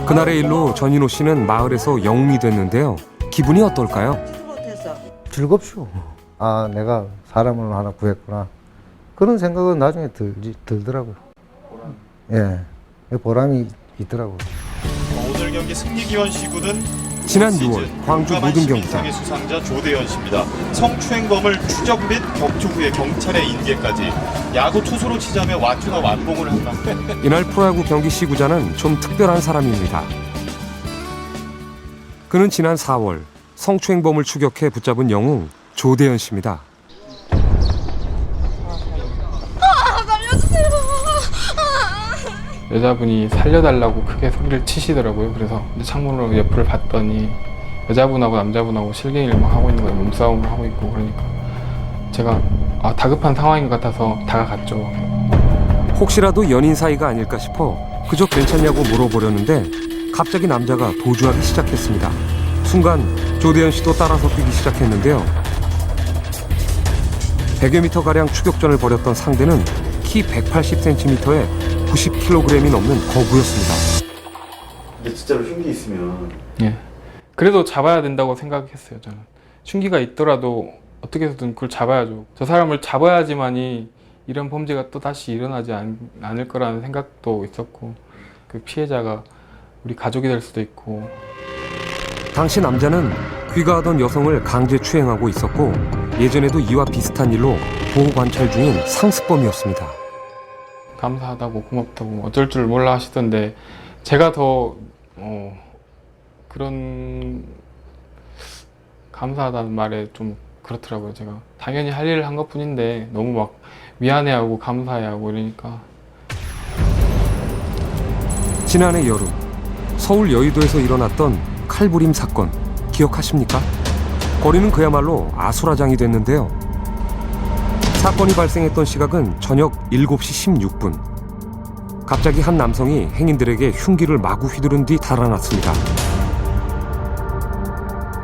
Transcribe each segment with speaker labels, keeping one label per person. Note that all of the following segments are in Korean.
Speaker 1: 그날의 일로 전인호 씨는 마을에서 영웅이 됐는데요. 기분이 어떨까요?
Speaker 2: 즐겁죠. 아, 내가 사람을 하나 구했구나. 그런 생각은 나중에 들더라고요. 예, 보람이 있더라고요.
Speaker 3: 오늘 경기 승리 기원 시구는
Speaker 1: 지난 6월 광주 모든 경기장.
Speaker 3: 수상자 조대현 씨입니다. 성추행범을 추적 및 격투 후에 경찰의 인계까지 야구 투수로 치자며 완주나 완봉을 한 만큼
Speaker 1: 이날 프로야구 경기 시구자는 좀 특별한 사람입니다. 그는 지난 4월 성추행범을 추격해 붙잡은 영웅 조대현 씨입니다.
Speaker 4: 여자분이 살려달라고 크게 소리를 치시더라고요. 그래서 창문으로 옆을 봤더니 여자분하고 남자분하고 실갱이를 막 하고 있는 거예요. 몸싸움을 하고 있고. 그러니까 제가 다급한 상황인 것 같아서 다가갔죠.
Speaker 1: 혹시라도 연인 사이가 아닐까 싶어 그저 괜찮냐고 물어보려는데 갑자기 남자가 도주하기 시작했습니다. 순간 조대현 씨도 따라서 뛰기 시작했는데요. 100여 미터가량 추격전을 벌였던 상대는 키 180cm에 90kg이 넘는 거구였습니다.
Speaker 5: 근데 진짜로 흉기 있으면
Speaker 4: 예. 그래도 잡아야 된다고 생각했어요. 저는 흉기가 있더라도 어떻게 해서든 그걸 잡아야죠. 저 사람을 잡아야지만이 이런 범죄가 또 다시 일어나지 않을 거라는 생각도 있었고, 그 피해자가 우리 가족이 될 수도 있고.
Speaker 1: 당시 남자는 귀가하던 여성을 강제 추행하고 있었고 예전에도 이와 비슷한 일로 보호 관찰 중인 상습범이었습니다.
Speaker 4: 감사하다고 고맙다고 어쩔 줄 몰라 하시던데 제가 더 그런 감사하다는 말에 좀 그렇더라고요. 제가 당연히 할 일을 한 것뿐인데 너무 막 미안해하고 감사해하고 이러니까.
Speaker 1: 지난해 여름 서울 여의도에서 일어났던 칼부림 사건 기억하십니까? 거리는 그야말로 아수라장이 됐는데요. 사건이 발생했던 시각은 저녁 7시 16분. 갑자기 한 남성이 행인들에게 흉기를 마구 휘두른 뒤 달아났습니다.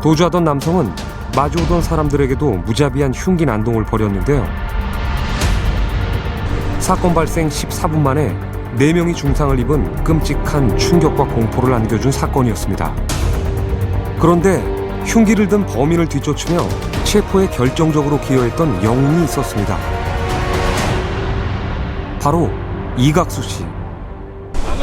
Speaker 1: 도주하던 남성은 마주오던 사람들에게도 무자비한 흉기 난동을 벌였는데요. 사건 발생 14분 만에 4명이 중상을 입은 끔찍한 충격과 공포를 안겨준 사건이었습니다. 그런데 흉기를 든 범인을 뒤쫓으며 체포에 결정적으로 기여했던 영웅이 있었습니다. 바로 이각수 씨.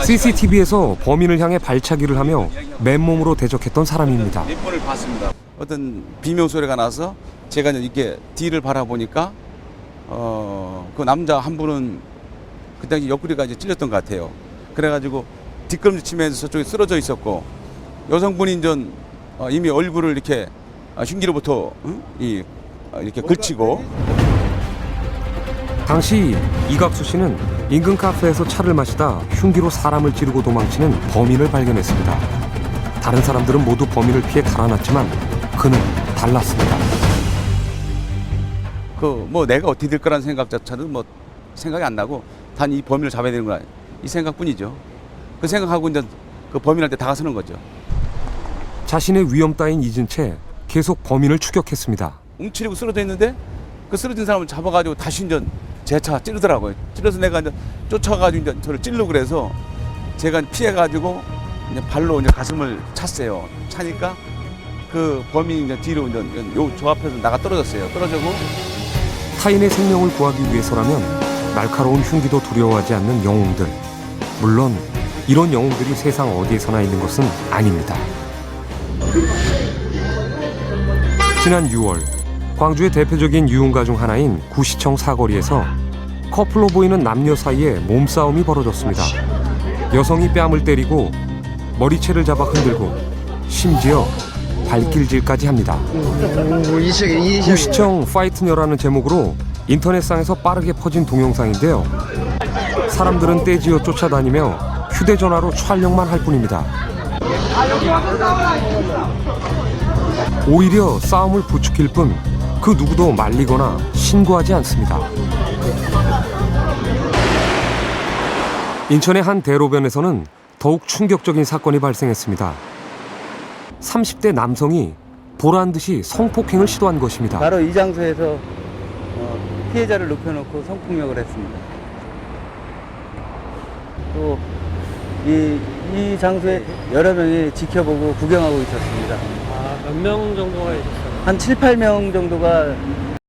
Speaker 1: CCTV에서 범인을 향해 발차기를 하며 맨몸으로 대적했던 사람입니다.
Speaker 6: 몇 번을 봤습니다. 어떤 비명 소리가 나서 제가 이렇게 뒤를 바라보니까 그 남자 한 분은 그 당시 옆구리가 이제 찔렸던 것 같아요. 그래가지고 뒷걸음질 치면서 저쪽에 쓰러져 있었고 여성분이 이미 얼굴을 이렇게 흉기로부터 이렇게 걸치고.
Speaker 1: 당시 이각수 씨는 인근 카페에서 차를 마시다 흉기로 사람을 찌르고 도망치는 범인을 발견했습니다. 다른 사람들은 모두 범인을 피해 달아났지만 그는 달랐습니다.
Speaker 6: 내가 어떻게 될 거라는 생각 자체는 생각이 안 나고 단 이 범인을 잡아야 되는구나 이 생각뿐이죠. 그 생각하고 이제 그 범인한테 다가서는 거죠.
Speaker 1: 자신의 위험 따윈 잊은 채 계속 범인을 추격했습니다.
Speaker 6: 움츠리고 쓰러져 있는데 그 쓰러진 사람을 잡아가지고 다시 이제 제 차 찌르더라고요. 찌르서 내가 이제 쫓아가지고 이제 저를 찌르고 그래서 제가 피해가지고 이제 발로 이제 가슴을 찼어요. 차니까 그 범인이 이제 뒤로 이제 저 앞에서 나가 떨어졌어요. 떨어지고
Speaker 1: 타인의 생명을 구하기 위해서라면 날카로운 흉기도 두려워하지 않는 영웅들. 물론 이런 영웅들이 세상 어디에서나 있는 것은 아닙니다. 지난 6월 광주의 대표적인 유흥가 중 하나인 구시청 사거리에서 커플로 보이는 남녀 사이에 몸싸움이 벌어졌습니다. 여성이 뺨을 때리고 머리채를 잡아 흔들고 심지어 발길질까지 합니다. 구시청 파이트녀라는 제목으로 인터넷상에서 빠르게 퍼진 동영상인데요. 사람들은 떼지어 쫓아다니며 휴대전화로 촬영만 할 뿐입니다. 오히려 싸움을 부추길 뿐 그 누구도 말리거나 신고하지 않습니다. 인천의 한 대로변에서는 더욱 충격적인 사건이 발생했습니다. 30대 남성이 보란 듯이 성폭행을 시도한 것입니다.
Speaker 7: 바로 이 장소에서 피해자를 눕혀놓고 성폭력을 했습니다. 또 이 이 장소에 여러 명이 지켜보고 구경하고 있었습니다.
Speaker 8: 몇 명 정도가 있었어요?
Speaker 7: 한 7, 8명 정도가